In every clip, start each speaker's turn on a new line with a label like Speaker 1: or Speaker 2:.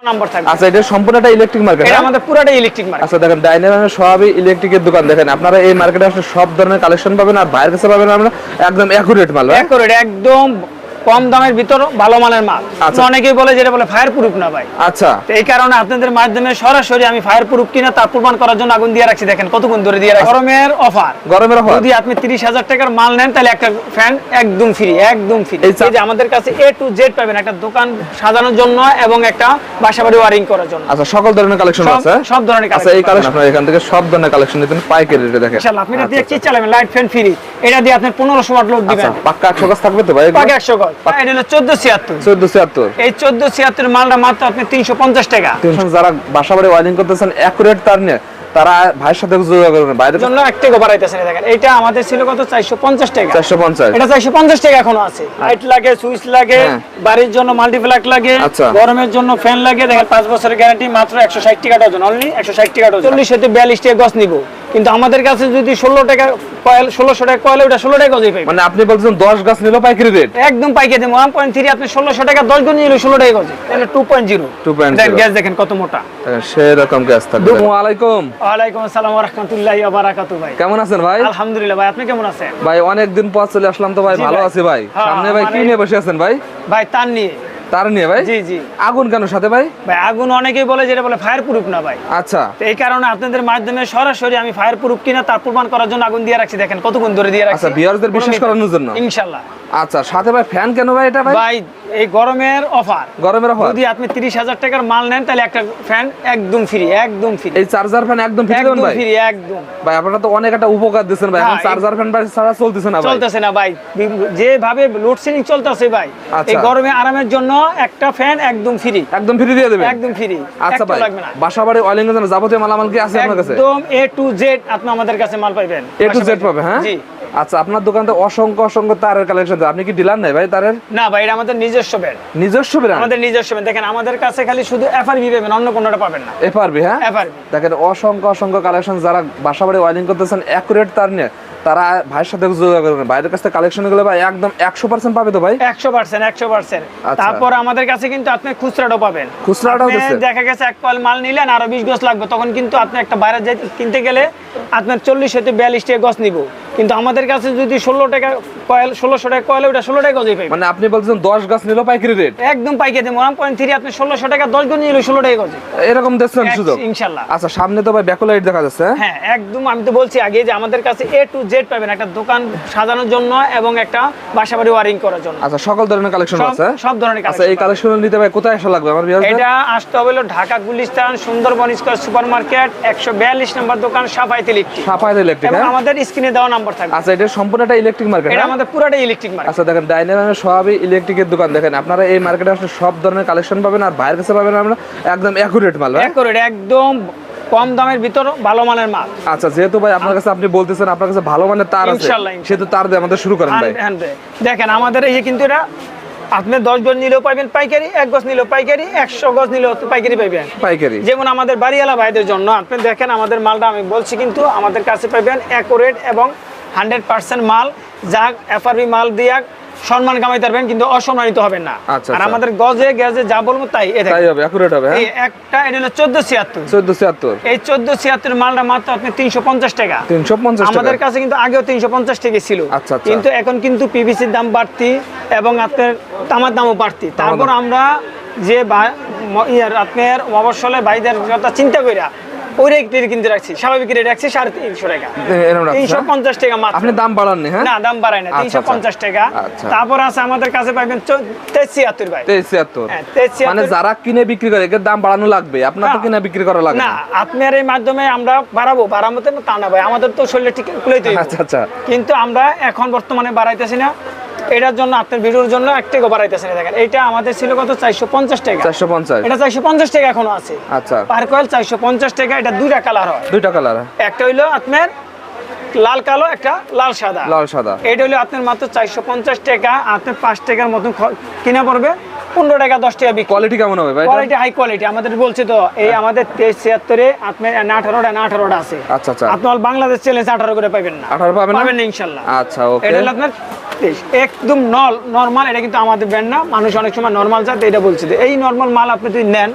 Speaker 1: Number থাকবে।
Speaker 2: আচ্ছা, এটা সম্পূর্ণটা ইলেকট্রিক মার্কেট?
Speaker 1: এটা আমাদের পুরোটাই ইলেকট্রিক মার্কেট।
Speaker 2: আচ্ছা দেখেন, ডাইনামাইট সবই ইলেকট্রিকের দোকান। দেখেন আপনারা এই মার্কেটে আসলে সব ধরনের কালেকশন পাবেন, আর বাইরের কাছে পাবেন আমরা একদম অ্যাকুরেট মাল।
Speaker 1: অ্যাকুরেট, একদম কম দামের ভিতর ভালো মানের মাল। অনেকেই বলে যেটা বলে ফায়ার প্রুফ না ভাই।
Speaker 2: আচ্ছা,
Speaker 1: এই কারণে আপনাদের মাধ্যমে সরাসরি আমি ফায়ার প্রুফ কিনা তার প্রমাণ করার জন্য আগুন দিয়ে রাখছি। দেখেন কতক্ষণ ধরে দিয়ে রাখছি। গরমের অফার, যদি আপনি 30,000 টাকার মাল নেন তাহলে একটা ফ্যান একদম ফ্রি, একদম ফ্রি। এই যে আমাদের কাছে A to Z পাবেন, একটা দোকান সাজানোর জন্য এবং একটা বাসাবাড়ি ওয়ারিং করার জন্য।
Speaker 2: আচ্ছা, সকল ধরনের কালেকশন আছে,
Speaker 1: সব ধরনের কালেকশন।
Speaker 2: আচ্ছা, এই কালেকশন আপনারা এখান থেকে সব ধরনের কালেকশন নিতেন পাইকারি রেটে। দেখেন
Speaker 1: ইনশাআল্লাহ আপনি এটা দিয়ে কি চালাবেন, লাইট ফ্যান ফ্রি। এটা দিয়ে আপনি 1500 ওয়াট লোড দিবেন।
Speaker 2: আচ্ছা, পাক্কা 100 গজ থাকবে তো ভাই?
Speaker 1: পাক্কা 100 গজ। এটা হলো 1476।
Speaker 2: 1476।
Speaker 1: এই 1476 মালটা মাত্র আপনি 350 টাকা।
Speaker 2: যারা বাসাবাড়ি ওয়ারিং করতেছেন অ্যাকুরেট তার নিয়ে, তারা ভাইয়ের সাথে যোগাযোগ করবেন। বাইরের
Speaker 1: জন্য 1 টাকা বাড়াইতেছেন। দেখেন এটা আমাদের ছিল কত, 450 টাকা।
Speaker 2: 450,
Speaker 1: এটা 450 টাকা এখনো আছে। লাইট লাগে, সুইচ লাগে, বাড়ির জন্য মাল্টিপ্লাগ লাগে, গরমের জন্য ফ্যান লাগে। দেখেন 5 বছরের গ্যারান্টি, মাত্র 160 টাকা ডজন। অনলি 160 টাকা ডজন। 40 হতে 42 টাকা গজ নিব, কিন্তু আমাদের কাছে যদি 16 টাকা কয়েল, 1600 টাকা কয়েল, ওটা 16 টাকা গজই পাবেন।
Speaker 2: মানে আপনি বলছেন 10 গাছ নিলো পাইকারি রেট?
Speaker 1: একদম পাইকারি দেব। 1.3 আপনি 1600 টাকা 10 গজ নিলে 16 টাকা গজ। এটা 2.0। দেখেন গ্যাস দেখেন কত মোটা,
Speaker 2: সেই রকম গ্যাস থাকবে। আসসালামু আলাইকুম।
Speaker 1: ওয়ালাইকুম আসসালাম ওয়া রাহমাতুল্লাহি ওয়া বারাকাতুহু। ভাই
Speaker 2: কেমন আছেন ভাই?
Speaker 1: আলহামদুলিল্লাহ ভাই, আপনি কেমন আছেন?
Speaker 2: ভাই অনেক দিন পর চলে আসলাম তো ভাই, ভালো আছি ভাই। সামনে ভাই কি নিয়ে বসে আছেন ভাই?
Speaker 1: ভাই তার নিয়ে।
Speaker 2: তার নিয়ে ভাই?
Speaker 1: জি জি।
Speaker 2: আগুন কেন সাথে ভাই?
Speaker 1: ভাই আগুন অনেকেই বলে যেটা বলে ফায়ার প্রুফ না ভাই।
Speaker 2: আচ্ছা,
Speaker 1: এই কারণে আপনাদের মাধ্যমে সরাসরি আমি ফায়ার প্রুফ কিনা তার প্রমাণ করার জন্য আগুন দিয়ে রাখছি। দেখেন কতক্ষণ ধরে দিয়ে রাখছি।
Speaker 2: আচ্ছা, ভিউয়ারদের বিশ্বাস করানোর জন্য
Speaker 1: ইনশাআল্লাহ।
Speaker 2: আচ্ছা, সাথে ভাই ফ্যান কেন ভাই এটা ভাই?
Speaker 1: ভাই এই গরমের অফার, যদি আপনি 30,000 টাকার মাল নেন তাহলে একটা ফ্যান একদম ফ্রি, একদম ফ্রি।
Speaker 2: এই চার্জার ফ্যান একদম ফ্রি দেন ভাই?
Speaker 1: ফ্রি একদম।
Speaker 2: ভাই আপনারা তো অনেক একটা উপকার দিচ্ছেন ভাই। এখন চার্জার ফ্যান ভাই সারা চলতেছে না ভাই।
Speaker 1: চলতেছে না ভাই, যেভাবে লোডশেডিং চলতেছে ভাই, এই গরমে আরামের জন্য একটা ফ্যান একদম ফ্রি,
Speaker 2: একদম ফ্রি দিয়ে দেবেন?
Speaker 1: একদম ফ্রি।
Speaker 2: আচ্ছা ভাই, বাসাবাড়ি ওয়ারিং এর জন্য যাবতীয় মালামাল কি আছে আপনার কাছে?
Speaker 1: একদম A to Z আপনি আমাদের কাছে মাল পাবেন।
Speaker 2: A to Z পাবে? হ্যাঁ
Speaker 1: জি।
Speaker 2: আচ্ছা, আপনার দোকানে অসংখ্য অসংখ্য তারের কালেকশন। আপনি কি ডিলার নাই ভাই তারের?
Speaker 1: না ভাই, এটা আমাদের নিজস্ব ব্র্যান্ড।
Speaker 2: নিজস্ব ব্র্যান্ড? আমাদের
Speaker 1: নিজস্ব ব্র্যান্ড। দেখেন আমাদের কাছে খালি শুধু FRB পাবেন, অন্য কোনটা পাবেন না।
Speaker 2: FRB? হ্যাঁ, FRB। দেখেন অসংখ্য অসংখ্য কালেকশন। যারা বাসাবাড়ি ওয়ারিং করতেছেন অ্যাকুরেট তার নিয়ে, তারা ভাইয়ের সাথে যোগাযোগ করবেন। বাইরের কাছে কালেকশন গুলো ভাই একদম 100% পাবে তো ভাই? 100%,
Speaker 1: 100%। তারপর আমাদের কাছে কিন্তু আপনি খুচরাটাও পাবেন।
Speaker 2: খুচরাটাও দিচ্ছে?
Speaker 1: দেখা গেছে এক কয়েল মাল নিলেন, আরো 20 গজ লাগবে, তখন কিন্তু আপনি একটা বাইরে যাই কিনতে গেলে আপনার 40 হতে 42 টাকা গজ নিব, কিন্তু আমাদের কাছে যদি 16 টাকা কয়েল, 1600 টাকা কয়েল, ওটা 16 টাকা গজই পাবেন।
Speaker 2: মানে আপনি বলছেন 10 গাছ নিলো পাইকারি রেট?
Speaker 1: একদম পাইকারি দেব। 1.3 আপনি 1600 টাকা 10 গজ নিলে 16 টাকা গজে
Speaker 2: এরকম দেখছেন সুযোগ
Speaker 1: ইনশাআল্লাহ।
Speaker 2: আচ্ছা, সামনে তো ভাই ব্যাকলাইট দেখা যাচ্ছে।
Speaker 1: হ্যাঁ একদম, আমি তো বলছি আগে যে আমাদের কাছে A to Z পাবেন, একটা দোকান সাজানোর জন্য এবং একটা বাসাবাড়ি ওয়ারিং করার জন্য।
Speaker 2: আচ্ছা, সকল ধরনের কালেকশন আছে?
Speaker 1: সব ধরনের কালেকশন।
Speaker 2: আচ্ছা, এই কালেকশন নিতে ভাই কোথায় আসা লাগবে আমার ভিউয়ারদের?
Speaker 1: এটা আসতে হবে ঢাকা গুলিস্তান সুন্দরবন স্কয়ার সুপারমার্কেট 142 নম্বর দোকান, সাফায়েত ইলেকট্রিক।
Speaker 2: সাফায়েত ইলেকট্রিক,
Speaker 1: এবং আমাদের স্ক্রিনে দেওয়া নাম্বার থাকবে।
Speaker 2: আচ্ছা, এটা সম্পূর্ণটা ইলেকট্রিক মার্কেট?
Speaker 1: এটা আমাদের পুরোটাই ইলেকট্রিক মার্কেট।
Speaker 2: আচ্ছা, দেখেন ডাইনামাইট সবই ইলেকট্রিকের দোকান। দেখেন আপনারা এই মার্কেটে আসলে সব ধরনের কালেকশন পাবেন, আর বাইরের কাছে পাবেন আমরা একদম অ্যাকুরেট মাল।
Speaker 1: অ্যাকুরেট, একদম কম দামের ভিতর ভালো মানের মাল।
Speaker 2: আচ্ছা, যেহেতু ভাই আপনার কাছে আপনি বলতেছেন আপনার কাছে ভালো মানের তার আছে, সেহেতু তার দিয়ে আমাদের শুরু করেন ভাই।
Speaker 1: দেখেন আমাদের এই কিন্তু এটা আপনি 10 গজ নিলেও পাবেন পাইকারি, 1 গজ নিলেও পাইকারি, 100 গজ নিলেও পাইকারি পাবেন পাইকারি। যেমন আমাদের বাড়িওয়ালা ভাইদের জন্য আপনি দেখেন আমাদের মালটা আমি বলছি, কিন্তু আমাদের কাছে পাবেন অ্যাকুরেট এবং 100% মাল, যা FRB মাল দিয়া সম্মান কামাইতে পারবেন, কিন্তু অসম্মানিত হবেন না। আর আমাদের গজে গজে যা বলবো তাই হবে, অ্যাকুরেট হবে। এই একটা এটা হলো 1476। এই 1476 মালটা মাত্র আপনি 350 টাকা। 350 টাকা? আমাদের কাছে কিন্তু আগেও 350 টাকা ছিল, কিন্তু এখন কিন্তু PVC-র দাম বাড়তি এবং আপনার তামার দামও বাড়তি। তারপর আমরা যে আপনার মফস্বলের ভাইদের কথা চিন্তা কইরা ওই রেট কিনতে রাখছি, স্বাভাবিক রেট রাখছি 350 টাকা, 350 টাকা মাত্র। আপনি দাম বাড়াননি? হ্যাঁ না, দাম বাড়াই না, 350 টাকা। তারপর আছে আমাদের কাছে পাবেন 2376 ভাই। 2376
Speaker 2: মানে যারা কিনে বিক্রি করে এর দাম বাড়ানো লাগবে, আপনার তো কিনে বিক্রি করা লাগবে
Speaker 1: না। আপনার এই মাধ্যমে আমরা বাড়ামতে তা না ভাই, আমাদের তো শরীরে ঠিক কুলাইতে হবে। আচ্ছা আচ্ছা, কিন্তু আমরা এখন বর্তমানে বাড়াইতেছি না, এটার জন্য আপনার ভিডিওর জন্য 1 টাকা বাড়াইতেছেন। দেখেন এটা আমাদের ছিল কত, 450 টাকা। 450, এটা 450 টাকা এখনো আছে। আচ্ছা, পার কয়েল 450 টাকা। এটা দুইটা কালার হয়। দুইটা কালার, একটা হইলো আপনার লাল কালো, একটা লাল সাদা। লাল সাদা এটা হলো আপনার মাত্র 450 টাকা। আপনার 5 টাকার মতন কিনা পড়বে, 15 টাকা 10 টাকা বিক্রি। কোয়ালিটি কেমন হবে ভাই? Quality high quality. আমাদের বলছি তো এই আমাদের 2376 আপনার 18টা আছে। আচ্ছা আচ্ছা, আপনি বাংলাদেশ চ্যালেঞ্জ 18 করে পাবেন না? 18 পাবেন না ইনশাআল্লাহ। আচ্ছা ওকে, এটা হলো আপনার একদম নরমাল। এটা কিন্তু আমাদের ব্র্যান্ড না, মানুষ অনেক সময় নরমাল চায়, এটা বলছি। এই নরমাল মাল আপনি যদি নেন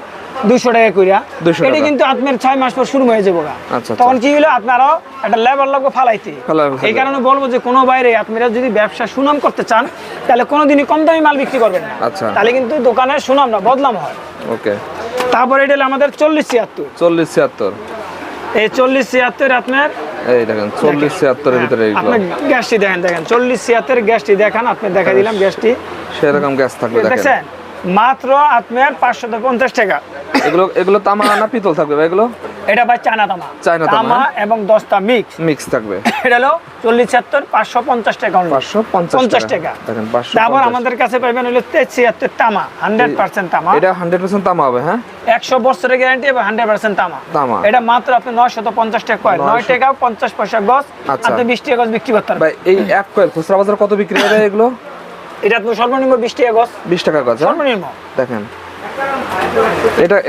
Speaker 1: 200 টাকা কইরা
Speaker 2: 200
Speaker 1: এটা
Speaker 2: টাকা।
Speaker 1: কিন্তু আপনার 6 মাস পর শুরু হয়ে যাবে গা।
Speaker 2: আচ্ছা,
Speaker 1: তখন কি হলো আপনারও একটা লেবার লাগবে ফালাইতে।
Speaker 2: ফালাইতে।
Speaker 1: এই কারণে বলবো যে কোনো বাইরে আপনারা যদি ব্যবসা সুনাম করতে চান তাহলে কোনোদিনই কম দামি মাল বিক্রি করবেন না।
Speaker 2: আচ্ছা।
Speaker 1: তাহলে কিন্তু দোকানের সুনাম না বদনাম হয়।
Speaker 2: ওকে।
Speaker 1: তারপর এটা হলো আমাদের 40-76।
Speaker 2: 40-76
Speaker 1: এই 40-76 আপনার
Speaker 2: এই দেখেন 40-76 এর ভিতরে এইগুলো
Speaker 1: আপনি গ্যাসটি দেখেন 40-76 গ্যাসটি দেখান, আপনি দেখা দিলাম গ্যাসটি
Speaker 2: সেরকম গ্যাস থাকবে দেখেন।
Speaker 1: দেখছেন মাত্র আপনার 550 টাকা।
Speaker 2: এগুলো তামা না পিতল থাকবে ভাই এগুলো?
Speaker 1: এটা ভাই চায়না তামা।
Speaker 2: চায়না তামা
Speaker 1: এবং দস্তা
Speaker 2: মিক্স থাকবে।
Speaker 1: এটা হলো 40-76 550 টাকা only।
Speaker 2: 550
Speaker 1: টাকা।
Speaker 2: দেখেন 550।
Speaker 1: তারপর আমাদের কাছে পাবেন হলো 73 তামা 100% তামা।
Speaker 2: এটা 100% তামা হবে হ্যাঁ?
Speaker 1: 100 বছরের গ্যারান্টি এবং 100% তামা।
Speaker 2: তামা।
Speaker 1: এটা মাত্র আপনি 950 টাকা কয়েল, 9 টাকা 50 পয়সা গজ।
Speaker 2: আচ্ছা।
Speaker 1: আপনি 20 টাকা গজ বিক্রি করতে পারবেন।
Speaker 2: ভাই এই এক কয়েল খুচরা বাজারে কত বিক্রি হয় এগুলো?
Speaker 1: এটা আপনি সর্বনিম্ন 20 টাকা গজ।
Speaker 2: 20 টাকা গজ
Speaker 1: সর্বনিম্ন।
Speaker 2: দেখেন।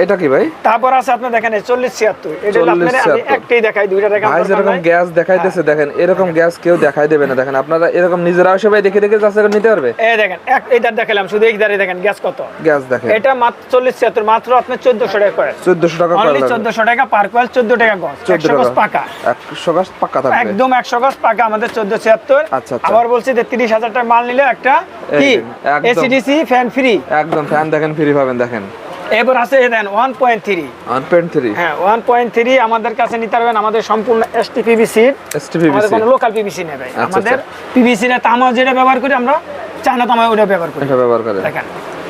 Speaker 2: এটা কি ভাই?
Speaker 1: তারপর আছে আপনি দেখেন 40-76। এটা হলো আপনার আমি একটাই দেখাই, দুইটা দেখাই।
Speaker 2: ভাই যেরকম গ্যাস দেখাইতেছে দেখেন, এরকম গ্যাস কেউ দেখাই দেবে না। দেখেন আপনারা এরকম নিজেরা এসে ভাই দেখে যাচাই করে নিতে পারবে।
Speaker 1: এই দেখেন এইটা দেখালাম, শুধু এই দাঁড়িয়ে দেখেন গ্যাস কত।
Speaker 2: গ্যাস দেখেন
Speaker 1: এটা মাত্র 40-76 মাত্র আপনি 1400 টাকা কয়েল।
Speaker 2: 1400 টাকা
Speaker 1: অনলি 1400 টাকা পার কয়েল, 14 টাকা গজ। 100 গজ পাকা।
Speaker 2: 100 গজ পাকা থাকবে।
Speaker 1: একদম 100 গজ পাকা আমাদের 1476।
Speaker 2: আচ্ছা।
Speaker 1: আবার বলছি যে 30,000 টাকা মাল নিলে একটা কি
Speaker 2: একদম।
Speaker 1: AC DC fan free.
Speaker 2: একদম ফ্যান দেখেন ফ্রি পাবেন দেখেন।
Speaker 1: এবার আছে দেন 1.3।
Speaker 2: 1.3
Speaker 1: হ্যাঁ 1.3 আমাদের কাছে নিতে পারবেন। আমাদের সম্পূর্ণ এসটিপিভিসি। আমাদের কোনো লোকাল পিভিসি নেই ভাই। আমাদের পিভিসি না তামা যেটা ব্যবহার করি আমরা, চায়না তামা ওটা ব্যবহার করি।
Speaker 2: এটা ব্যবহার করে
Speaker 1: দেখেন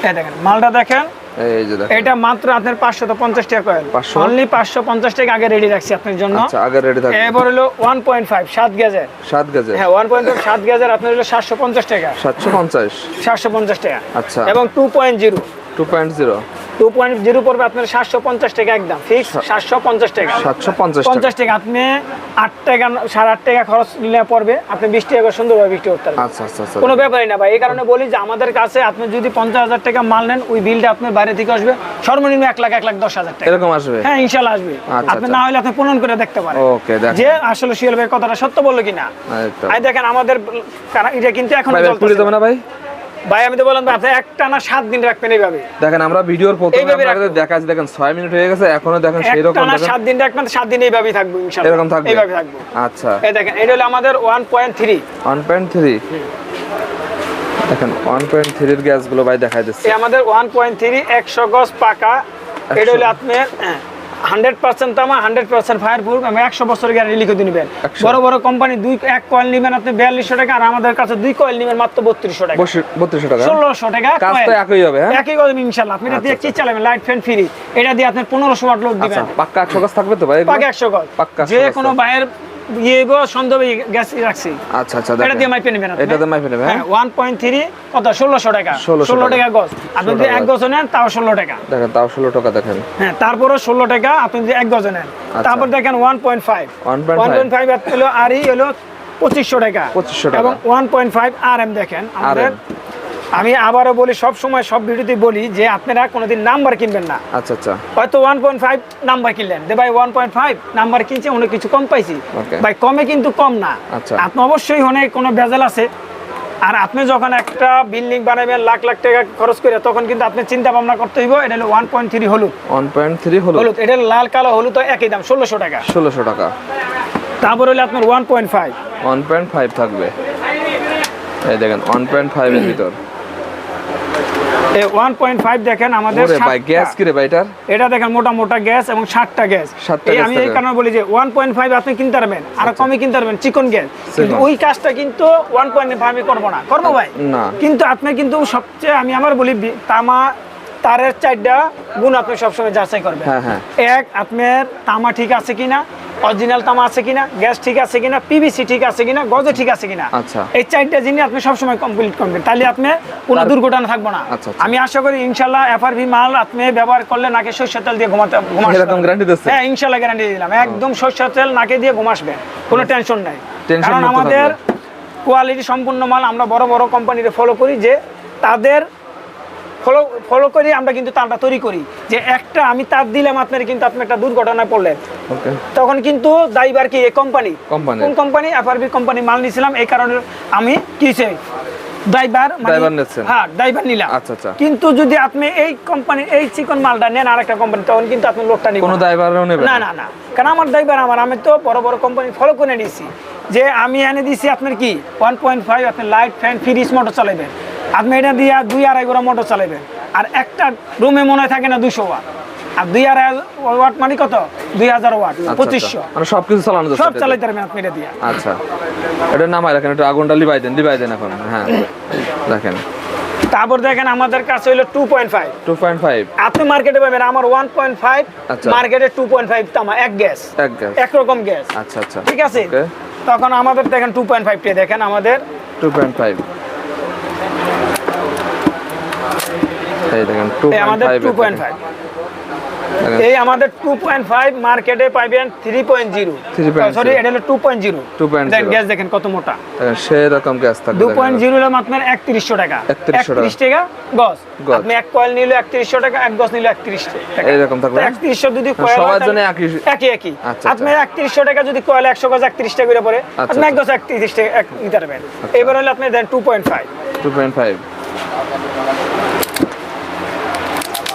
Speaker 1: এই দেখেন মালটা দেখেন।
Speaker 2: এই যে দেখেন
Speaker 1: এটা মাত্র আপনার 550 টাকা কয়েল।
Speaker 2: 500?
Speaker 1: অনলি 550 টাকা আগে রেডি রাখছি আপনার জন্য।
Speaker 2: আচ্ছা আগে রেডি থাকবে।
Speaker 1: এবার হলো 1.5 7 গেজের।
Speaker 2: 7 গজে।
Speaker 1: হ্যাঁ 1.5 7 গেজের আপনার হলো 750 টাকা।
Speaker 2: 750
Speaker 1: 750 টাকা।
Speaker 2: আচ্ছা।
Speaker 1: এবং 2.0
Speaker 2: 2.0
Speaker 1: পড়বে আপনার 750 টাকা একদম ফিক্স। 750 টাকা।
Speaker 2: 750
Speaker 1: 50 টাকা আপনি 8 টাকা 8.5 টাকা খরচ নিলে পড়বে, আপনি 20 টাকা সুন্দরভাবে বিক্রি করতে পারবেন।
Speaker 2: আচ্ছা আচ্ছা আচ্ছা।
Speaker 1: কোনো ব্যাপারই না ভাই। এই কারণে বলি যে আমাদের কাছে আপনি যদি 50,000 টাকা মাল নেন, ওই বিলটা আপনার বাইরে থেকে আসবে সর্বনিম্ন 1,10,000 টাকা।
Speaker 2: এরকম আসবে?
Speaker 1: হ্যাঁ ইনশাআল্লাহ আসবে।
Speaker 2: আচ্ছা,
Speaker 1: আপনি
Speaker 2: আচ্ছা।
Speaker 1: না হলে আপনি প্রমাণ করে দেখতে পারেন
Speaker 2: ওকে দেখেন।
Speaker 1: যে আসলে সুয়েল ভাই কথাটা সত্য বললো কিনা।
Speaker 2: এইতো।
Speaker 1: এই দেখেন আমাদের এটা কিন্তু এখন
Speaker 2: ভাই পুরি দেব না ভাই?
Speaker 1: ভাই আমি তো বললাম আপনি একটা না 7 দিন রাখবেন এইভাবে।
Speaker 2: দেখেন আমরা ভিডিওর প্রথমে
Speaker 1: এইভাবে
Speaker 2: আপনাদের দেখাচ্ছি দেখেন 6 মিনিট হয়ে গেছে এখনো দেখেন সেই রকম
Speaker 1: একটা না
Speaker 2: দেখেন
Speaker 1: 7 দিন রাখবেন, 7 দিন এইভাবেই থাকবো ইনশাআল্লাহ।
Speaker 2: এরকম থাকবে?
Speaker 1: এইভাবে থাকবো।
Speaker 2: আচ্ছা।
Speaker 1: এই দেখেন এটা হলো আমাদের 1.3।
Speaker 2: 1.3 দেখেন 1.3 এর গ্যাসগুলো ভাই দেখাই দিচ্ছে।
Speaker 1: এই আমাদের 1.3 100 গজ পাকা। এটা হলো আপনার 100% তামা 100% ফায়ারপ্রুফ এবং 100 বছরের গ্যারান্টি লিখে দিবেন।
Speaker 2: 100
Speaker 1: বড় বড় কোম্পানি এক কয়েল নেবেন আপনি 4200 টাকা, আর আমাদের কাছে 2 কয়েল নেবেন মাত্র 3200 টাকা।
Speaker 2: 3200 টাকা
Speaker 1: 1600 টাকা
Speaker 2: কাজ তো
Speaker 1: কয়েল।
Speaker 2: একই হবে হ্যাঁ?
Speaker 1: একই হবে ইনশাআল্লাহ। আপনি এটা দিয়ে কি চালাবেন, লাইট ফ্যান ফ্রি। এটা দিয়ে আপনি 1500 ওয়াট লোড দিবেন।
Speaker 2: আচ্ছা পাক্কা 100 গজ থাকবে তো ভাই?
Speaker 1: পাকা 100 গজ।
Speaker 2: পাক্কা
Speaker 1: যে কোনো বাইরের সন্দেহ গ্যাস রাখছি।
Speaker 2: আচ্ছা আচ্ছা
Speaker 1: এটা দিয়ে মাইপে নেবেন আপনি।
Speaker 2: এটা দিয়ে মাইপে নেবেন
Speaker 1: হ্যাঁ 1.3 কত 1600 টাকা।
Speaker 2: 1600
Speaker 1: টাকা গজ। আপনি যদি 1 গজ নেন তাও 16 টাকা।
Speaker 2: দেখেন তাও 16 টাকা দেখেন।
Speaker 1: হ্যাঁ তারপরও 16 টাকা আপনি যদি 1 গজ নেন। তারপর দেখেন 1.5 হলো আরই হলো 2500 টাকা।
Speaker 2: 2500 টাকা।
Speaker 1: এবং 1.5 আরএম দেখেন আমাদের। আমি আবারও বলি, সব সময় সব ভিডিওতে বলি যে আপনারা কোনোদিন নাম্বার কিনবেন না।
Speaker 2: আচ্ছা আচ্ছা।
Speaker 1: হয়তো 1.5 নাম্বার কিনলেন, যে ভাই 1.5 নাম্বার কিনছে অনেক কিছু কম পাইছি। ভাই কমে কিন্তু কম না।
Speaker 2: আচ্ছা।
Speaker 1: আপনি অবশ্যই অনেক কোনো ভেজাল আছে। আর আপনি যখন একটা বিল্ডিং বানাবেন লাখ লাখ টাকা খরচ করে, তখন কিন্তু আপনি চিন্তা ভাবনা করতে হইব। এটা হলো 1.3 হলুদ।
Speaker 2: 1.3 হলুদ।
Speaker 1: এটা লাল কালো হলুদ একই দাম 1600 টাকা।
Speaker 2: 1600 টাকা।
Speaker 1: তারপর হলো আপনার
Speaker 2: 1.5 থাকবে। এই দেখেন 1.5 এর ভিতর।
Speaker 1: এই 1.5 দেখেন আমাদের
Speaker 2: ওরে ভাই গ্যাস কি রে ভাই এটার?
Speaker 1: এটা দেখেন মোটা মোটা গ্যাস এবং 7টা গ্যাস। আমি এই কারণে বলি যে 1.5 আপনি কিনতে পারবেন, আর কমে কিনতে পারবেন চিকন গ্যাস। কিন্তু ওই কাজটা কিন্তু 1.5 আমি করব না। করব ভাই?
Speaker 2: না।
Speaker 1: কিন্তু আপনি কিন্তু সবচেয়ে আমি আমার বলি তামা তারের 4টা গুণ আপনি সবসময় যাচাই করবেন।
Speaker 2: হ্যাঁ হ্যাঁ।
Speaker 1: এক, আপনার তামা ঠিক আছে কিনা, অরিজিনাল তামা আছে কিনা, গ্যাস ঠিক আছে কিনা, পিভিসি ঠিক আছে কিনা, গজে ঠিক আছে কিনা।
Speaker 2: আচ্ছা।
Speaker 1: এই 4টা জিনিস আপনি সবসময় কমপ্লিট করবেন, তাহলে আপনি কোনো দুর্ঘটনা থাকবো না।
Speaker 2: আচ্ছা, আচ্ছা।
Speaker 1: আমি আশা করি ইনশাআল্লাহ এফআরভি মাল আপনি ব্যবহার করলে নাকে সরষের তেল দিয়ে ঘুমাসবেন।
Speaker 2: এরকম গ্যারান্টি দিচ্ছেন?
Speaker 1: হ্যাঁ ইনশাআল্লাহ গ্যারান্টি দিলাম। একদম সরষের তেল নাকে দিয়ে ঘুমাসবেন, কোনো টেনশন নাই।
Speaker 2: টেনশন
Speaker 1: কারণ
Speaker 2: মুক্ত
Speaker 1: আমাদের
Speaker 2: থাকবে।
Speaker 1: কোয়ালিটি সম্পূর্ণ মাল আমরা বড় বড় কোম্পানিতে ফলো করি, যে তাদের ফলো করি আমরা কিন্তু তারটা তৈরি করি। যে একটা আমি তার দিলাম আপনার, কিন্তু আপনি একটা দুর্ঘটনায় পড়লেন,
Speaker 2: ওকে
Speaker 1: তখন কিন্তু দায়ীবার কি এই কোম্পানি।
Speaker 2: কোম্পানি
Speaker 1: কোন কোম্পানি? এফআরবি কোম্পানি মাল নিয়েছিলাম, এই কারণে আমি কি ড্রাইভার
Speaker 2: নিচ্ছেন?
Speaker 1: হ্যাঁ, ড্রাইভার নিলাম।
Speaker 2: আচ্ছা আচ্ছা।
Speaker 1: কিন্তু যদি আপনি এই কোম্পানি এই চিকন মালটা নেন আরেকটা কোম্পানি, তখন কিন্তু আপনি লোডটা নিবেন
Speaker 2: কোনো ড্রাইভারও নেবে
Speaker 1: না। না না, কারণ আমার ড্রাইভার আমি তো বড় বড় কোম্পানি ফলো করে নিয়েছি, যে আমি এনে দিছি আপনার কি 1.5 আপনি লাইট ফ্যান ফ্রিজ মোটর চালাবেন, আপনি এটা দিয়ে 2-2.5 ঘোড়া মোটর চালাবেন, আর একটা রুমে মনে হয় থাকে না 200 ওয়াট, আর 2.5 ওয়াট মানে কত 2000 ওয়াট 2500,
Speaker 2: মানে সবকিছু চালানো যাচ্ছে,
Speaker 1: সব চালাইতে পারবেন আপনি এটা দিয়ে।
Speaker 2: আচ্ছা, এটা নামাই রাখেন, এটা আগুনটা লিভাই দেন এখন। হ্যাঁ দেখেন,
Speaker 1: তারপর দেখেন আমাদের কাছে হলো 2.5 আপনি মার্কেটে পাবেন, আমার 1.5 মার্কেটে 2.5 তামা এক গ্যাস একরকম গ্যাস।
Speaker 2: আচ্ছা আচ্ছা,
Speaker 1: ঠিক আছে। তখন আমাদের দেখেন 2.5 টা দেখেন আমাদের
Speaker 2: 2.5, এই দেখেন
Speaker 1: আমাদের 2.5, এই আমাদের 2.5 মার্কেটে পাবেন 3.0, সরি এটা হলো 2.0 দেখেন গ্যাস দেখেন কত মোটা,
Speaker 2: দেখেন সেরকম গ্যাস থাকে।
Speaker 1: 2.0 হলো আপনার 3100 টাকা, 31 টাকা গজ, আপনি এক কয়েল নিলে 3100 টাকা, এক গজ নিলে 31 টাকা,
Speaker 2: এরকম থাকবে।
Speaker 1: 3100 যদি কয়েল
Speaker 2: সবার জন্য
Speaker 1: একই আপনি 3100 টাকা যদি কয়েল 100 গজ 31 টাকা করে পড়ে, আপনি এক গজ 31 টাকা নিতে পারবেন। এবার হলো আপনি দেন 2.5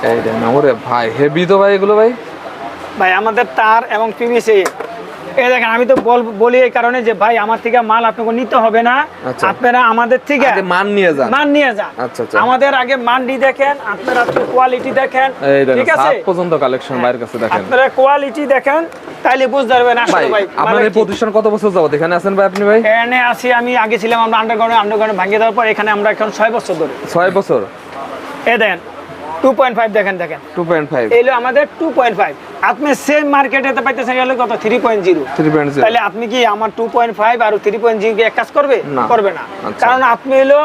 Speaker 2: এই দেন। ওরে ভাই হেভি তো ভাই এগুলো, ভাই
Speaker 1: আমাদের তার এবং পিভিসি। এই দেখেন আমি তো বলি এই কারণে যে ভাই আমার থেকে মাল আপনাকে নিতে হবে না, আপনারা আমাদের থেকে
Speaker 2: আগে মান নিয়ে যান।
Speaker 1: আচ্ছা আচ্ছা, আমাদের আগে মানডি দেখেন, আপনারা কোয়ালিটি দেখেন, ঠিক আছে,
Speaker 2: সাত পর্যন্ত কালেকশন বাইরের কাছে দেখেন,
Speaker 1: আপনারা কোয়ালিটি দেখেন, তাইলে বুঝতে পারবেন আসলে ভাই।
Speaker 2: আপনার এই প্রতিষ্ঠান কত বছর যাবত এখানে আছেন ভাই আপনি? ভাই
Speaker 1: এখানে আছি আমি, আগে ছিলাম আমরা আন্ডারগ্রাউন্ডে ভাঙিয়ে দেওয়ার পর এখানে আমরা এখন 6 বছর ধরে।
Speaker 2: 6 বছর।
Speaker 1: এই দেখেন 2.5 দেখেন
Speaker 2: 2.5
Speaker 1: এইলো আমাদের 2.5, আপনি সেম মার্কেটে পাইতেছেন হলো কত 3.0। তাহলে আপনি কি আমার 2.5 আর 3.0 কি এক কাজ করবে না, কারণ আপনি হলো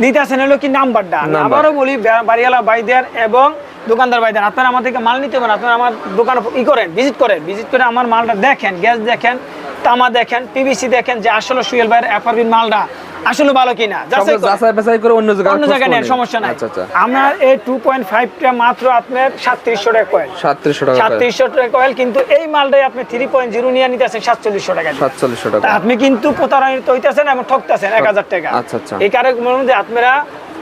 Speaker 1: নিতেছেন হলো কি নাম্বারটা। আবারও বলি বাড়িওয়ালা ভাইদের এবং দোকানদার ভাইদের, আপনারা আমার থেকে মাল নিতে পারেন, আপনারা আমার দোকানে ভিজিট করে আমার মালটা দেখেন, গ্যাস দেখেন, তামা দেখেন, পিভিসি দেখেন, যে আসলে সুয়েল ভাইয়ের এফআরবি মালটা আসলে ভালো কিনা,
Speaker 2: যাচাই বাছাই করে অন্য
Speaker 1: জায়গায় নেন, সমস্যা নাই। আমরা এই 2.5 টা মাত্র আপনার 3700 টাকা কয়েল, 3700 টাকা কয়েল, কিন্তু এই মালটাই আপনি 3.0 নিয়ে নিতেছেন 4700 টাকা। আপনি কিন্তু প্রতারণিত হইতেছেন এবং ঠকতেছেন 1000 টাকা। এই কারণে আপনারা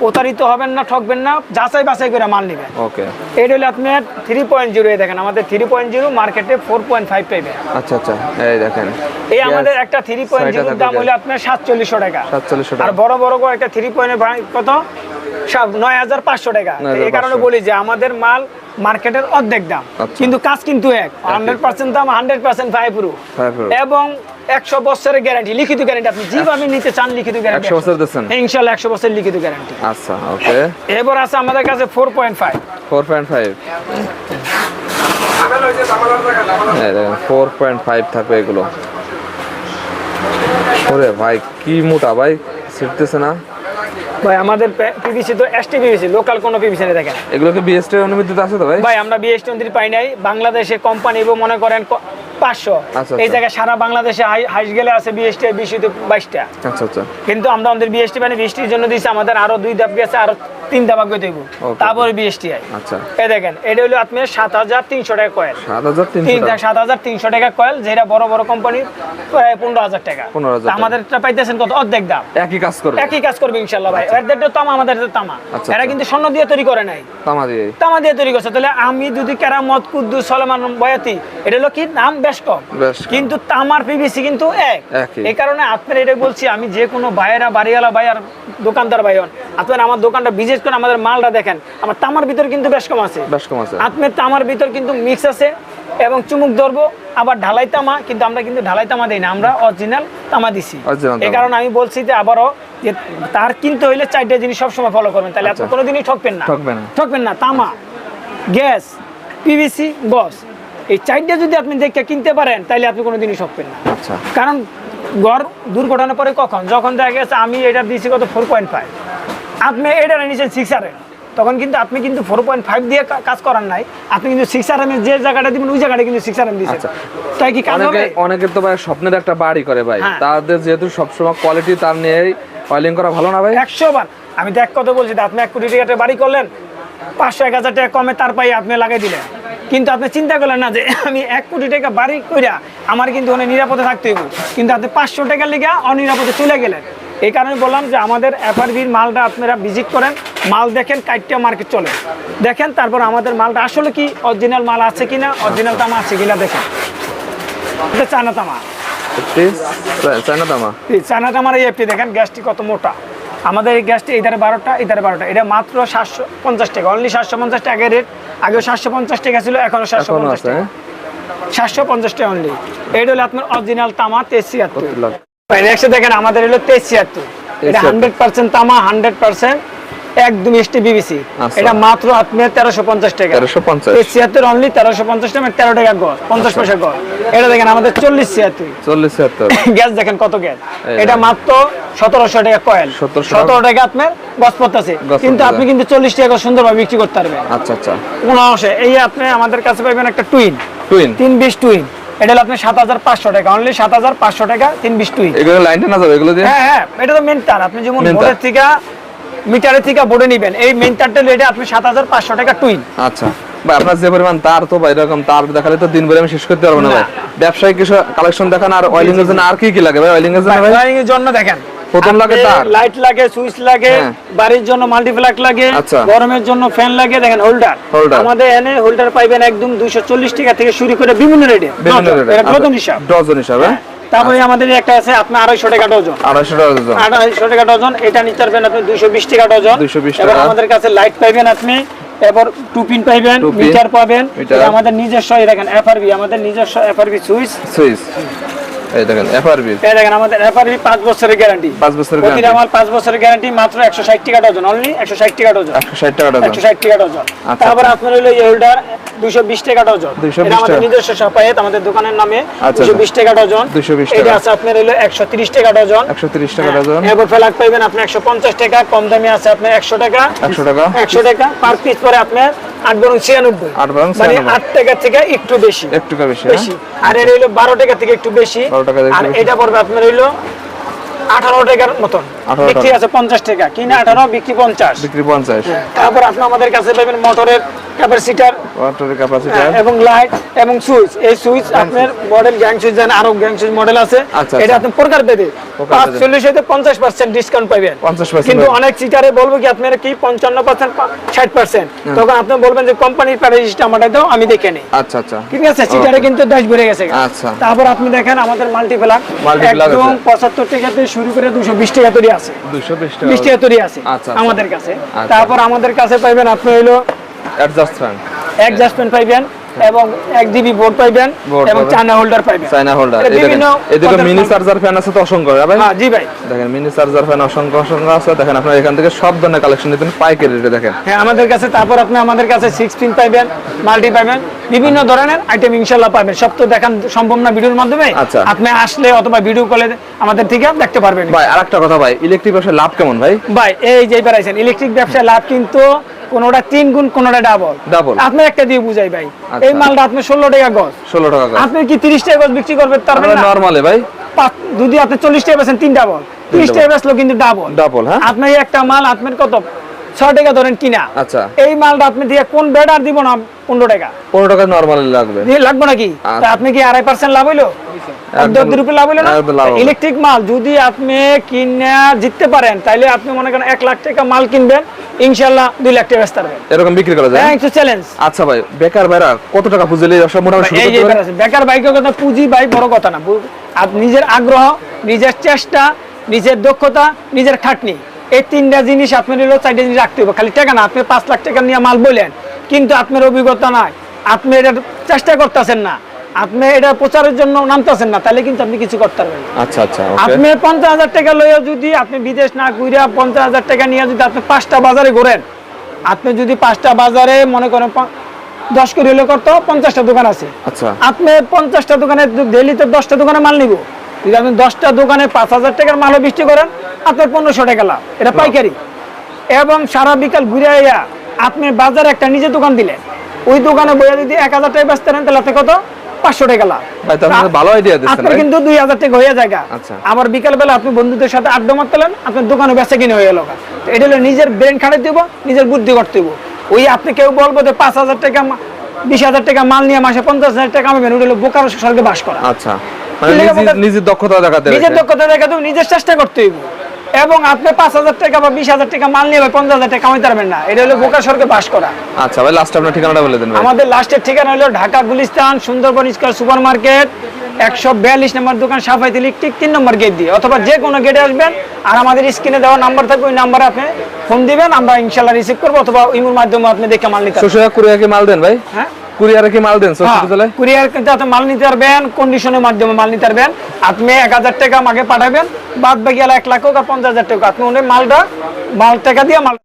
Speaker 1: প্রতারিত হবেন না, ঠকবেন না, যাচাই বাছাই করে মাল নেবেন।
Speaker 2: ওকে,
Speaker 1: এটা হলো আপনার 3.0, দেখেন আমাদের 3.0 মার্কেটে 4.5 পাইবেন।
Speaker 2: আচ্ছা আচ্ছা, এই দেখেন
Speaker 1: এই আমাদের একটা 3.0 দাম হলো আপনার 4700 টাকা, আর বড় বড় একটা 3.5 কত 9500 টাকা। এই কারণে বলি যে আমাদের মাল মার্কেটের অর্ধেক দাম, কিন্তু কাজ কিন্তু এক, 100% দাম, 100% ফায়ারপ্রুফ এবং 100 বছরের গ্যারান্টি, লিখিত গ্যারান্টি। আপনি যেভাবে নিতে চান লিখিত গ্যারান্টি
Speaker 2: 100 বছর দেন,
Speaker 1: ইনশাআল্লাহ 100 বছর লিখিত গ্যারান্টি।
Speaker 2: আচ্ছা ওকে।
Speaker 1: এবার আছে আমাদের কাছে 4.5
Speaker 2: 4.5 থাকবে এগুলো। ওরে ভাই কি মোটা ভাই, ছিটতেছে না
Speaker 1: ভাই। আমাদের পিভিসি তো এসটি পিভিসি, লোকাল কোনো পিভিসি নেই। দেখেন
Speaker 2: এগুলো কি বিএসটি এর অনুমতিতে আছে তো ভাই?
Speaker 1: ভাই আমরা বিএসটি অনুমতি পাই নাই, বাংলাদেশে কোম্পানি মনে করেন 500, এই জায়গায় সারা বাংলাদেশে হাইস গেলে আছে বিএসটি 22টা।
Speaker 2: আচ্ছা আচ্ছা,
Speaker 1: কিন্তু আমরা আমাদের বিএসটি পাই, বিএসটির জন্য দিয়েছে আমাদের আরো 2 ধাপ গেছে, আরো 3 ধাপ আগে দেব, তারপরে বিএসটি আই।
Speaker 2: আচ্ছা,
Speaker 1: এই দেখেন এটা হলো আপনার 7300 টাকা কয়েল,
Speaker 2: 7300
Speaker 1: টাকা কয়েল, যেটা বড় বড় কোম্পানি প্রায় 15000 টাকা। আমাদেরটা পাইতেছেন কত, অর্ধেক দাম, একই কাজ করবে ইনশাআল্লাহ ভাই। এদের তামা, আমাদের তামা, এরা কিন্তু স্বর্ণ দিয়ে তৈরি করে নাই, তামা দিয়ে তৈরি করছে। তাহলে আমি যদি কেরামত, কুদ্দুস, সলেমান, বয়াতি, এটা হলো কি নাম বেশ কম, কিন্তু তামার পিভিসি কিন্তু এক। এই কারণে আপনার এটা বলছি, আমি যে কোনো ভাইয়েরা, বাড়িওয়ালা ভাই আর দোকানদার ভাই হন, আপনারা আমার দোকানটা ভিজিট করে আমাদের মালটা দেখেন, আমার তামার ভিতর কিন্তু বেশ কম আছে। আপনার তামার ভিতর কিন্তু মিক্স আছে এবং চুমুক ধরবো, আবার ঢালাই তামা, কিন্তু আমরা কিন্তু ঢালাই তামা দেই না, আমরা অরিজিনাল তামা দিছি। এই কারণে আমি বলছি যে আবারও যে তার কিনতে হইলে 4টা জিনিস সবসময় ফলো করবেন, তাহলে আপনি কোনোদিনই ঠকবেন না। তামা, গ্যাস, পিভিসি, গস, এই 4টা যদি আপনি দেখে কিনতে পারেন, তাহলে আপনি কোনোদিনই ঠকবেন না। কারণ ঘর দুর্ঘটনা পরে কখন, যখন দেখা গেছে আমি এটা দিয়েছি কত 4.5, আপনি এটা নিয়েছেন 6R, তখন কিন্তু আপনি কিন্তু 4.5 দিয়ে কাজ করার নাই, আপনি কিন্তু 6RM এর যে জায়গাটা দিবেন ওই জায়গাটা কিন্তু 6RM দিয়েছেন। তাই কি কাজ হবে?
Speaker 2: অনেকের তো ভাই স্বপ্নের একটা বাড়ি করে ভাই, তাদের যেহেতু সবসময় কোয়ালিটি তার নিয়ে অয়েলিং করা ভালো না ভাই?
Speaker 1: 100 বার আমি তো এক কথা বলছি, আপনি 1 কোটি টাকার বাড়ি করলেন, 500-1000 টাকা কমে তার পাই আপনি লাগাই দিলেন, কিন্তু আপনি চিন্তা করলেন না যে আমি 1 কোটি টাকা বাড়ি কইরা আমার কিন্তু অনেক নিরাপদে থাকতে হইব, কিন্তু আপনি 500 টাকার লিগা অনিরাপদে চলে গেলেন। এই কারণে বললাম যে আমাদের এফআরবির মালটা আপনারা ভিজিট করেন, মাল দেখেন, কাইটটা মার্কেট চলে দেখেন, তারপর আমাদের মালটা আসলে কি অরিজিনাল মাল আছে কিনা, অরিজিনাল তামা আছে কিনা দেখেন। এটা চায়না তামা, চায়না তামার এই এফটি দেখেন, গ্যাসটি কত মোটা। আমাদের এই গ্যাসটি এধারে 12টা, এধারে 12টা, এটা মাত্র 750 টাকা, অনলি 750 টাকা রেট। আগে 750 টাকা ছিল, এখনো 750 টাকা, 750 টাকা অনলি। এটা হলো আপনার অরিজিনাল তামা 73। নেক্সট দেখেন আমাদের হলো 73, এটা 100% তামা, 100% একদম এসটি বিবিসি। এটা মাত্র আপনার 1350 টাকা, 73 অনলি 1350 টাকা, 13 টাকা গজ, 50 পয়সা গজ। এটা দেখেন আমাদের 4076 গ্যাস দেখেন কত গ্যাস, এটা মাত্র 1700 টাকা কয়েল, 17 টাকা আপনার গজ পড়তেছে, কিন্তু আপনি কিন্তু 40 টাকা সুন্দরভাবে বিক্রি করতে পারবেন।
Speaker 2: আচ্ছা আচ্ছা,
Speaker 1: কোন অংশে এই আপনি আমাদের কাছে পাবেন একটা টুইন 320 টুইন, এটা হলো আপনার 7500 টাকা, অনলি 7500 টাকা 320 টুইন।
Speaker 2: এগুলো লাইনটা না যাবে এগুলো দিয়ে?
Speaker 1: হ্যাঁ হ্যাঁ, এটা তো মেন তার, আপনি যেমন বোর্ডের থেকে মিটারের থেকে বোর্ডে নেবেন, এই মেন তারটা এটা আপনি 7500 টাকা টুইন।
Speaker 2: আচ্ছা ভাই, আপনার যে পরিমাণ তার, তো ভাই এরকম তার দেখালে তো দিন ভরে আমি শেষ করতে পারবো না ভাই। ব্যবসায়িক কিছু কালেকশন দেখান। আর অয়েলিং এর জন্য আর কি কি লাগে ভাই? অয়েলিং এর জন্য ভাই,
Speaker 1: অয়েলিং এর জন্য দেখেন
Speaker 2: প্রথম লাগে তার,
Speaker 1: লাইট লাগে, সুইচ লাগে, বাড়ির জন্য মাল্টিপ্লাগ লাগে, গরমের জন্য ফ্যান লাগে। দেখেন হোল্ডার, আমাদের এনে হোল্ডার পাইবেন একদম 240 টাকা থেকে শুরু করে বিভিন্ন রেটে, এটা ডজন হিসাব,
Speaker 2: ডজন হিসাবে।
Speaker 1: তারপরে আমাদের একটা আছে আপনার 250 টাকা ডজন, 250 টাকা ডজন। এটা নিতে পারবেন আপনি 220 টাকা ডজন। এবং আমাদের কাছে লাইট পাইবেন আপনি, এবার টুপিন পাইবেন, মিটার পাবেন। এটা আমাদের নিজস্ব, দেখেন এফআরবি, আমাদের নিজস্ব এফআরবি সুইচ।
Speaker 2: এই দেখেন এফআরবি,
Speaker 1: এই দেখেন আমাদের এফআরবি 5 বছরের গ্যারান্টি,
Speaker 2: 5 বছরের গ্যারান্টি,
Speaker 1: প্রতিটা মাল 5 বছরের গ্যারান্টি, মাত্র 160 টাকা ডজন, অনলি 160 টাকা ডজন,
Speaker 2: 160 টাকা ডজন,
Speaker 1: 160 টাকা ডজন। তারপর আপনার হলো এই হোল্ডার 220 টাকা ডজন, এটা আমাদের নিজস্ব সাপায়েত, আমাদের দোকানের নামে 220 টাকা ডজন। এটা আছে আপনার হলো 130 টাকা ডজন,
Speaker 2: 130 টাকা ডজন।
Speaker 1: এরপর ফ্ল্যাগ পাইবেন আপনি 150 টাকা, কম দামে আছে আপনার 100 টাকা, 100 টাকা পার পিস। পরে আপনার 8 বরং 96, মানে 8 টাকা থেকে একটু বেশি, বেশি। আর এর হলো 12 টাকা থেকে একটু বেশি। আর এটা পড়বে আপনার হইলো 18 টাকার মতন, বিক্রি আছে 50 টাকা, কিনা 18, বিক্রি 50। তারপর আপনি আমাদের কাছে পাবেন মোটরের ক্যাপাসিটর, এবং লাইট এবং সুইচ। এই সুইচ আপনার মডেল গ্যাং সুইচ, জানেন আরো গ্যাং সুইচ মডেল আছে, এটা আপনি প্রকার ভেদে 45 হইতে 50% ডিসকাউন্ট পাবেন। কিন্তু অনেক চিটারে বলবো কি আপনারা কি 55%, 60%, তখন আপনি বলবেন যে কোম্পানির প্যারাইসটা আমাদের দাও, আমি দেখে নেই।
Speaker 2: আচ্ছা আচ্ছা,
Speaker 1: ঠিক আছে, চিটারে কিন্তু 10 ভরে গেছে। তারপর আপনি দেখেন আমাদের মাল্টিপ্লাগ একদম 75 টাকা থেকে শুরু করে 220 টাকা তৈরি আছে, 220 টাকা তৈরি আছে আমাদের কাছে। তারপর আমাদের কাছে পাইবেন আপনি হইলো অ্যাডজাস্টমেন্ট পাইবেন, এবং 1 জিবি বোর্ড পাইবেন, এবং চায়না হোল্ডার পাইবেন।
Speaker 2: এদিকে মিনি চার্জার ফ্যান আছে তো অসংখ্য ভাই।
Speaker 1: হ্যাঁ জি ভাই,
Speaker 2: দেখেন মিনি চার্জার ফ্যান অসংখ্য আছে। দেখেন আপনারা এখান থেকে সব ধরনের কালেকশন নিতেন পাইকারি রেটে। দেখেন
Speaker 1: হ্যাঁ আমাদের কাছে। তারপর আপনি আমাদের কাছে 6 পিন পাইবেন, মাল্টি পাইবেন, বিভিন্ন ধরনের আইটেম ইনশাআল্লাহ পাবেন। সব তো দেখান সম্ভব না ভিডিওর মাধ্যমে, আপনি আসলে অথবা ভিডিও কলে আমাদের থেকে দেখতে পারবেন।
Speaker 2: ভাই আরেকটা কথা ভাই, ইলেকট্রিক ব্যবসায় লাভ কেমন ভাই?
Speaker 1: ভাই এই যে এবার আইছেন, ইলেকট্রিক ব্যবসায় লাভ কিন্তু কোনটা 3 গুণ, কোনটা ডাবল। আপনি একটা দিয়ে বুঝাই ভাই, এই মালটা আপনি 16 টাকা গজ, 16 টাকা গজ, আপনি কি 30 টাকা গজ বিক্রি করবেন? তার মানে
Speaker 2: নরমালি ভাই
Speaker 1: যদি আপনি 40 টাকা বেচেন 3 ডাবল, 30 টাকা বেচলো কিন্তু ডাবল। হ্যাঁ, আপনি একটা মাল আপনার কত 6 টাকা ধরেন কিনা, আচ্ছা এই মালটা আপনি দিয়ে কোন বেডার দিব না 15 টাকা, 15 টাকা নরমালি লাগবে, লাগবে নাকি? তা আপনি কি 2.5% লাভ হইলো, 10 রুপি লাভ হইলো না? ইলেকট্রিক মাল যদি আপনি কিনে জিততে পারেন, তাইলে আপনি মনে করেন 1 লাখ টাকা মাল কিনবেন, ইনশাআল্লাহ 2 লাখ টাকা বেচতে পারবেন, এরকম বিক্রি করা যায়। হ্যাঁ, একটু চ্যালেঞ্জ। আচ্ছা ভাই, বেকার ভাইরা কত টাকা পুঁজি লয়ে ব্যবসা মোটামুটি শুরু করতে পারে? বেকার ভাইকে কথা পুঁজি ভাই বড় কথা না, আপনি নিজের আগ্রহ, নিজের চেষ্টা, নিজের দক্ষতা, নিজের খাটনি, এই 3টা জিনিস আপনার হলো 4টা জিনিস রাখতে হবে। খালি টাকা না, আপনি 5 লাখ টাকা নিয়ে মাল বলেন, কিন্তু আপনার অভিজ্ঞতা নাই, আপনি এটা চেষ্টা করতেছেন না, আপনি এটা প্রচারের জন্য নামতেছেন না, তাহলে কিন্তু আপনি কিছু করতে পারবেন। আচ্ছা আচ্ছা, আপনি 50,000 টাকা লইয়া যদি আপনি বিদেশ না ঘুরিয়া 50,000 টাকা নিয়ে যদি আপনি 5টা বাজারে ঘোরেন, আপনি যদি 5টা বাজারে মনে করেন 10 করে হলে করতো 50টা দোকান আছে, আচ্ছা আপনি 50টা দোকানে ডেইলিতে 10টা দোকানে মাল নিব, যদি আপনি 10টা দোকানে 5,000 টাকার মালও বিক্রি করেন, আপনার 1500 টাকা লাভ, এটা পাইকারি। এবং সারা বিকাল ঘুরে আইয়া আপনি বাজারে একটা নিজে দোকান দিলেন, ওই দোকানে বইয়া যদি 1000 টাকা বেচতে নেন, তাহলে আপনি কত 500 টাকা লাভ। ভালো আইডিয়া দিচ্ছেন, আপনার কিন্তু 2000 টাকা হয়ে যায়। আবার বিকাল বেলা আপনি বন্ধুদের সাথে আড্ডা মারতেলেন, আপনার দোকানে বেচা কিনে হয়ে গেল। এটা হলো নিজের ব্রেন খাটাতে দিব, নিজের বুদ্ধি করতে দিব। ওই আপনি কেউ বলবো যে 5,000 টাকা 20,000 টাকা মাল নিয়ে মাসে 50,000 টাকা কামাবেন, ওটা হলো বোকার স্বর্গে বাস করা। আচ্ছা, নিজের দক্ষতা দেখাতে হবে, নিজের চেষ্টা করতে হইব। এবং আপনি 5,000 টাকা বা 20,000 টাকা মাল নিয়ে 50,000 টাকা কামাইতে পারবেন না। এটা হলো বোকা সরকে বাস করা।
Speaker 2: আচ্ছা ভাই, লাস্ট আপনার ঠিকানাটা বলে দেন ভাই।
Speaker 1: আমাদের লাস্টের ঠিকানা হলো Dhaka Gulistan Sundarban square super market 142 নম্বর দোকান সাফায়েত ইলেকট্রিক 3 নম্বর গেট দিয়ে, অথবা যে কোনো গেটে আসবেন। আর আমাদের স্ক্রিনে দেওয়া নাম্বার থাকবে, ওই নাম্বারে আপনি ফোন দিবেন, আমরা ইনশাআল্লাহ রিসিভ করব, অথবা ইমোর মাধ্যমে আপনি দেখে মাল নিতে পারবেন।
Speaker 2: শ্বশুরা কুরিয়ারে কি মাল দেন ভাই?
Speaker 1: হ্যাঁ,
Speaker 2: কুরিয়ারে কি মাল দেন? শ্বশুর জেলায়
Speaker 1: কুরিয়ার কিন্তু আপনি মাল নিতে পারবেন, কন্ডিশনের মাধ্যমে মাল নিতে পারবেন। আপনি 1,000 টাকা আমাকে পাঠাবেন, বাদ বাকি 1 লাখ হোক আর 50,000 টাকা, আপনি ওই মাল টাকা দিয়ে মাল